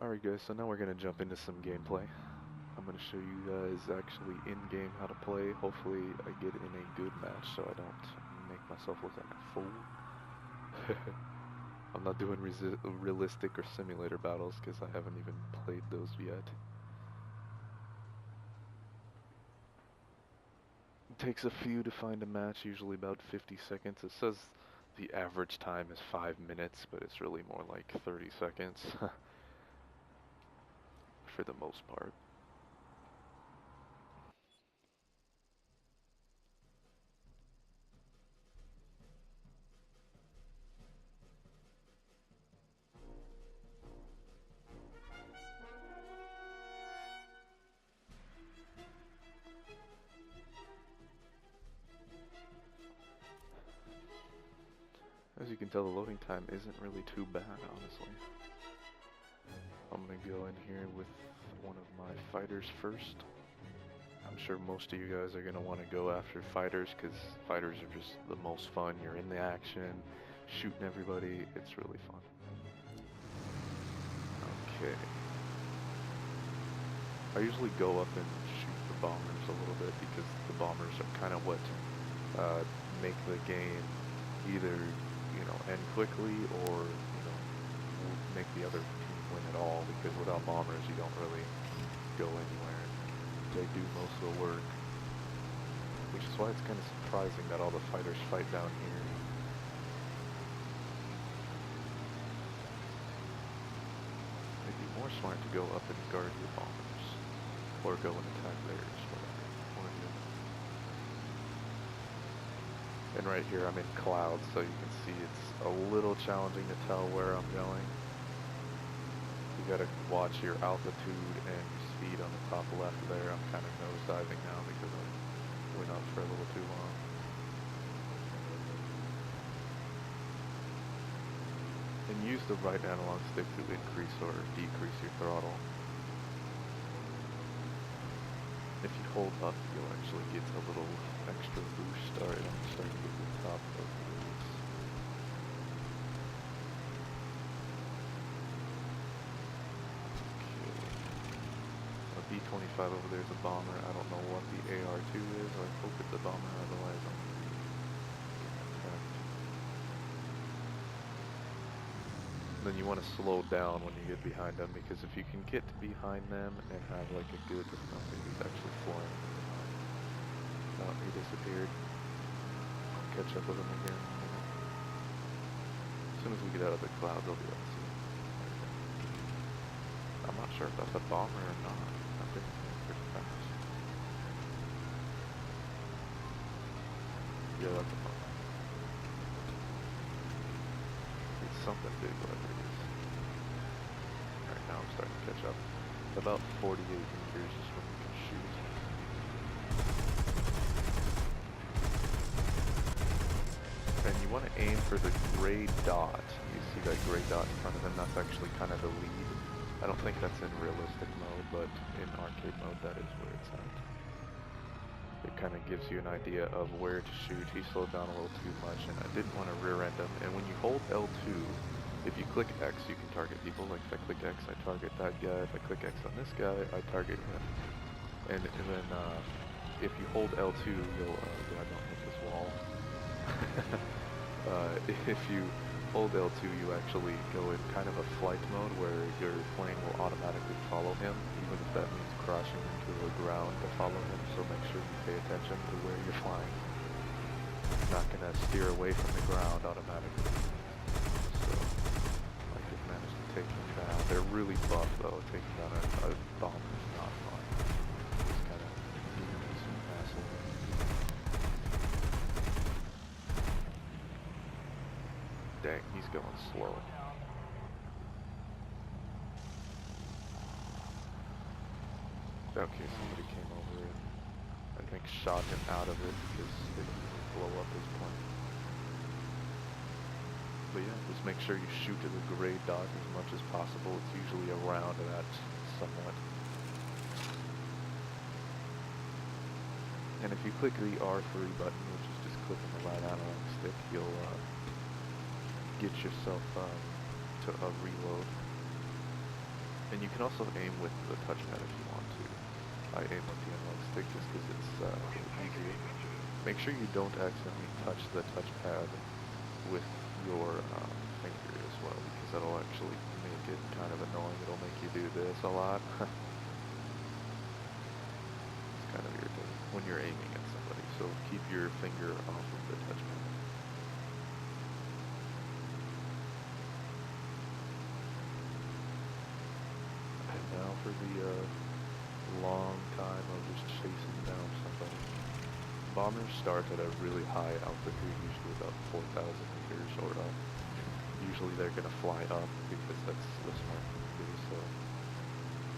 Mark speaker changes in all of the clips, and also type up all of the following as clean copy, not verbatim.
Speaker 1: Alright guys, so now we're going to jump into some gameplay. I'm going to show you guys actually in-game how to play. Hopefully I get in a good match so I don't make myself look like a fool. I'm not doing realistic or simulator battles because I haven't even played those yet. It takes a few to find a match, usually about 50 seconds. It says the average time is 5 minutes, but it's really more like 30 seconds for the most part. As you can tell, the loading time isn't really too bad, honestly. I'm gonna go in here with one of my fighters first. I'm sure most of you guys are gonna want to go after fighters because fighters are just the most fun. You're in the action, shooting everybody. It's really fun. Okay. I usually go up and shoot the bombers a little bit because the bombers are kind of what make the game either, end quickly or, make the other team win at all, because without bombers you don't really go anywhere. They do most of the work, which is why it's kind of surprising that all the fighters fight down here. It'd be more smart to go up and guard your bombers, or go and attack theirs, whatever you want to do. And right here I'm in clouds, so you can see it's a little challenging to tell where I'm going. You gotta watch your altitude and your speed on the top left there. I'm kind of nosediving now because I went up for a little too long. And use the right analog stick to increase or decrease your throttle. If you hold up, you'll actually get a little extra boost. Alright, I'm starting to get to the top of this. A B-25 over there is a bomber. I don't know what the AR-2 is. I hope it's a bomber, otherwise I'm going to be attacked. Then you want to slow down when you get behind them, because if you can get behind them and have like a good... Okay, he's actually flying behind. Oh, he disappeared. I'll catch up with him again in a minute. As soon as we get out of the clouds, I'll be able to see him. I'm not sure if that's a bomber or not. I think it's going pretty fast. Yeah, that's a bomber. It's something big, whatever it is. Alright, now I'm starting to catch up. About 48 meters is when you can shoot. And you want to aim for the gray dot. You see that gray dot in front of him? That's actually kind of the lead. I don't think that's in realistic mode, but in arcade mode that is where it's at. It kind of gives you an idea of where to shoot. He slowed down a little too much, and I didn't want to rear end him. And when you hold L2, if you click X, you can target people. Like if I click X, I target that guy. If I click X on this guy, I target him. And then if you hold L2, you'll... I don't hit this wall. If you hold L2, you actually go in kind of a flight mode where your plane will automatically follow him, even if that means crashing into the ground to follow him, so make sure you pay attention to where you're flying. It's not going to steer away from the ground automatically. So, I just managed to take him down. They're really buff though, taking down a bomb is not fun. Just kind of giving me some hassle. Dang, he's going slow. Okay, somebody came over and I think shot him out of it because it didn't blow up his plane. But yeah, just make sure you shoot to the gray dot as much as possible. It's usually around that somewhat. And if you click the R3 button, which is just clicking the right analog stick, you'll get yourself to a reload. And you can also aim with the touchpad if you want to. I aim with the analog stick just because it's easier. Make sure you don't accidentally touch the touchpad with your finger as well, because that'll actually make it kind of annoying. It'll make you do this a lot. It's kind of irritating when you're aiming at somebody, so keep your finger off of the touchpad. And now for the long time of just chasing down somebody. Bombers start at a really high altitude, usually about 4,000 meters or up. Usually they're going to fly up because that's the smart thing to do, so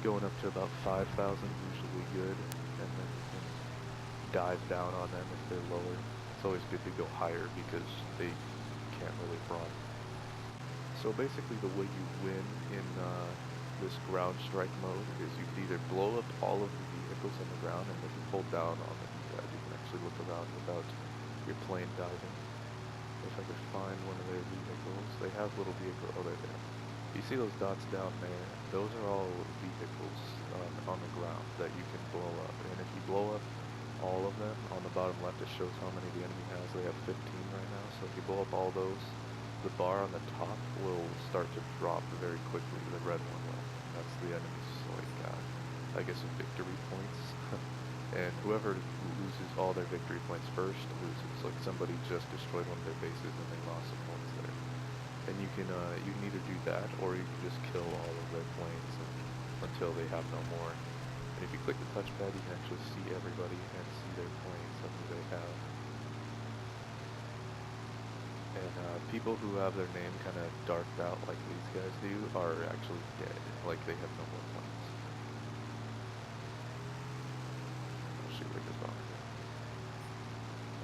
Speaker 1: going up to about 5,000 is usually good, and then you can dive down on them if they're lower. It's always good to go higher because they can't really run. So basically the way you win in this ground strike mode is you can either blow up all of the vehicles on the ground, and if you hold down on the D-pad you can actually look around without your plane diving. If I could find one of their vehicles, they have little vehicles, oh they're there. You see those dots down there? Those are all vehicles on the ground that you can blow up, and if you blow up all of them, on the bottom left it shows how many the enemy has. They have 15 right now, so if you blow up all those, the bar on the top will start to drop very quickly, the red one will. That's the enemy's, like, I guess, victory points. And whoever loses all their victory points first loses. Like, somebody just destroyed one of their bases and they lost some points there. And you can either do that, or you can just kill all of their planes until they have no more. And if you click the touchpad, you can actually see everybody and see their planes, how many they have. And people who have their name kind of darked out like these guys do are actually dead. Like, they have no more planes. I'll shoot like this bomb again.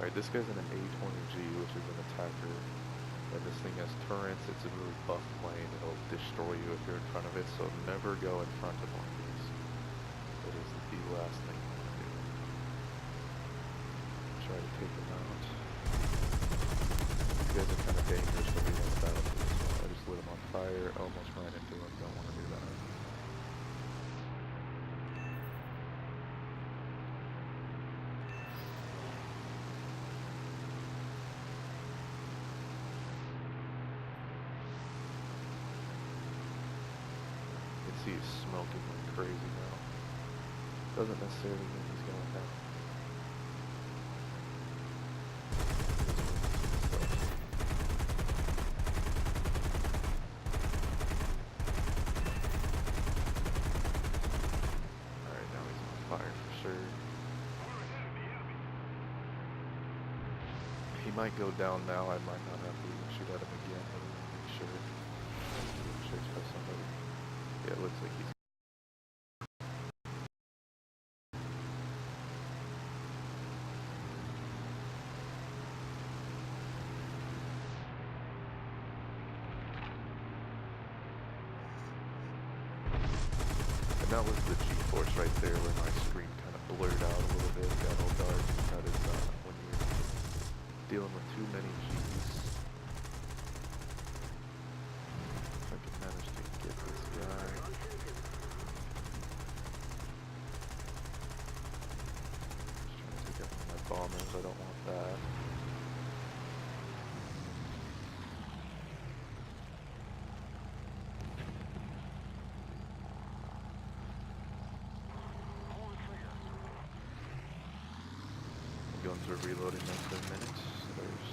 Speaker 1: Alright, this guy's in an A-20G, which is an attacker. And this thing has turrets. It's a really buff plane. It'll destroy you if you're in front of it, so never go in front of one of these. It is the last thing you want to do. Try to take them out. These guys are kind of dangerous to be on the battlefield, so I just lit them on fire, almost ran into them, don't want to do that. You can see he's smoking like crazy now. Doesn't necessarily mean he's going down. He might go down now. I might not have to even shoot at him again, but I'm gonna make sure. Chased by somebody. Yeah, it looks like he's. And that was the G-force right there, where my screen kind of blurred out a little bit, got all dark. That is when you're dealing with too many G's. If I can manage to get this guy. Just trying to take out my bombers, I don't want that. Guns are reloading after a minute, so there's...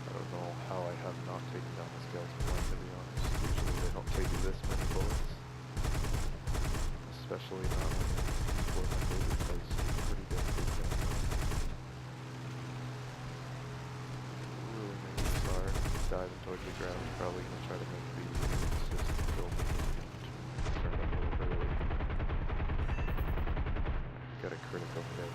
Speaker 1: I don't know how I have not taken down this guy's plane, to be honest. Usually they don't take this many bullets. Especially not when you're 400, because it's pretty difficult down there. Really make it start diving towards the ground. Probably gonna try to make the system kill me. Turn it a little early. Got a critical hit.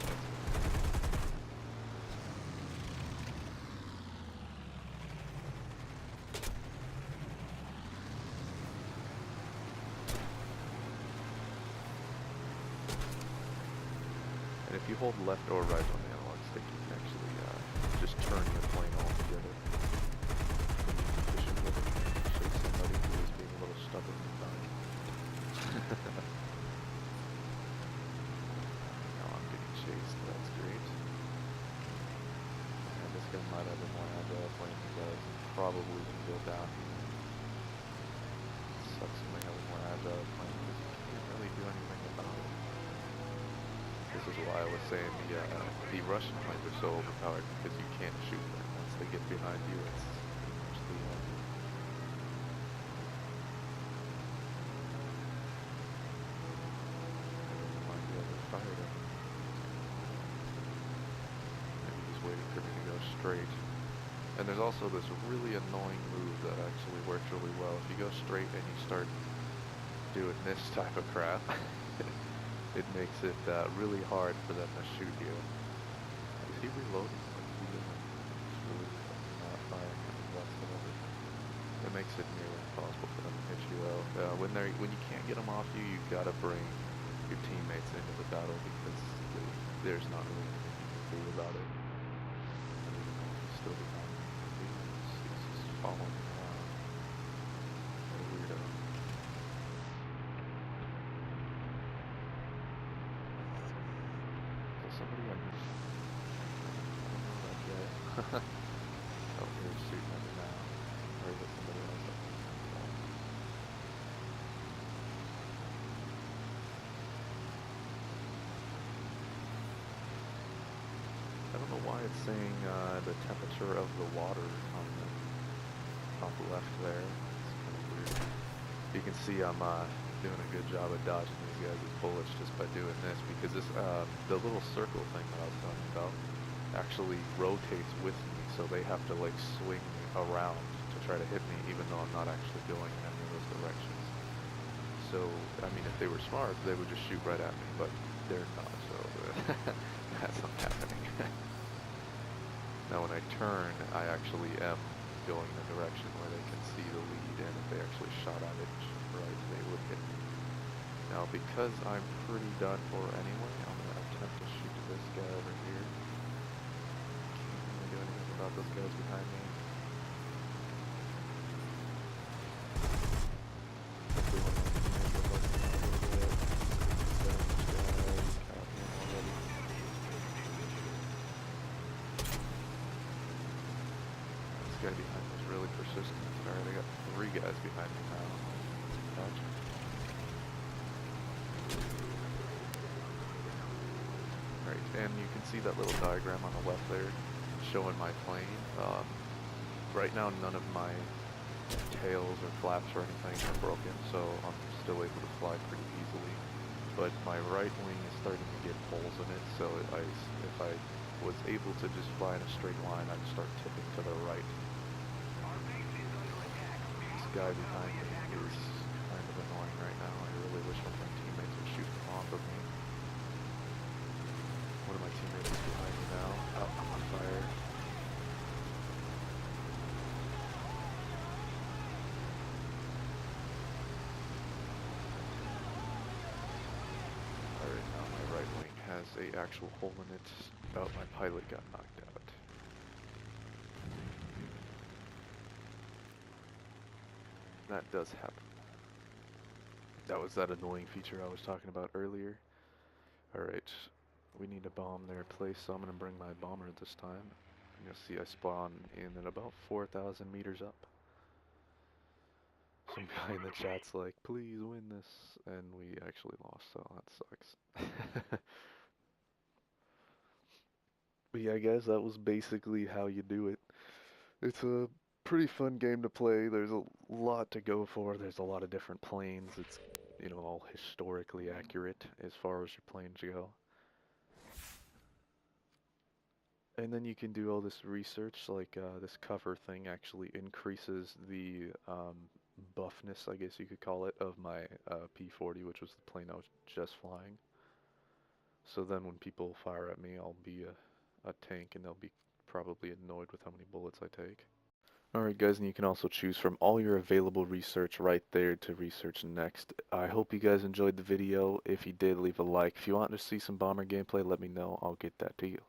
Speaker 1: And if you hold left or right on the analog stick, you can actually just turn your plane altogether. probably can go down here. It sucks when they have a more agile plane because you can't really do anything about it. This is why I was saying the Russian planes are so overpowered because you can't shoot them. Once they get behind you, it's pretty much the end. I don't mind the other fired at me. Maybe he's waiting for me to go straight. And there's also this really annoying move that actually works really well. If you go straight and you start doing this type of crap, it makes it really hard for them to shoot you. Is he reloading? What is he doing? He's really not firing at me whatsoever. It makes it nearly impossible for them to hit you out. When you can't get them off you, you've got to bring your teammates into the battle because there's not really anything you can do about it. I don't even know if he's still behind me. He's just following me around. What a weirdo. Is somebody I missed? I don't know that yet. Oh, they're shooting at me now. Or is it somebody else that thinks I'm falling? I don't know why it's saying the temperature of the water on the top left there. It's kind of weird. You can see I'm doing a good job of dodging these guys' bullets just by doing this because this the little circle thing that I was talking about actually rotates with me, so they have to like swing around to try to hit me even though I'm not actually going in any of those directions. So, I mean, if they were smart, they would just shoot right at me, but they're not, so that's not happening. Now when I turn, I actually am going in a direction where they can see the lead, and if they actually shot at it right, they would hit me. Now because I'm pretty done for anyway, I'm going to attempt to shoot this guy over here. Can't really do anything about those guys behind me. Hopefully one of my teammates will help me out a little bit. This guy caught him already. This guy behind me is really persistent. Alright, I got 3 guys behind me now. Gotcha. Alright, and you can see that little diagram on the left there showing my plane. Right now none of my tails or flaps or anything are broken, so I'm still able to fly pretty easily. But my right wing is starting to get holes in it, so if I was able to just fly in a straight line, I'd start tipping to the right. This guy behind me is kind of annoying right now. I really wish one of my teammates would shoot him off of me. One of my teammates is behind me now. Oh, I'm on fire. Alright, now my right wing has a actual hole in it. Oh, my pilot got knocked out. That does happen. That was that annoying feature I was talking about earlier. Alright, we need to bomb their place, so I'm going to bring my bomber this time. You'll see I spawn in at about 4,000 meters up. Some guy in the chat's like, please win this, and we actually lost, so that sucks. But yeah, guys, that was basically how you do it. It's a pretty fun game to play. There's a lot to go for. There's a lot of different planes. It's, you know, all historically accurate as far as your planes go. And then you can do all this research, like this cover thing actually increases the buffness, I guess you could call it, of my P-40, which was the plane I was just flying. So then when people fire at me, I'll be a tank, and they'll be probably annoyed with how many bullets I take. Alright guys, and you can also choose from all your available research right there to research next. I hope you guys enjoyed the video. If you did, leave a like. If you want to see some bomber gameplay, let me know. I'll get that to you.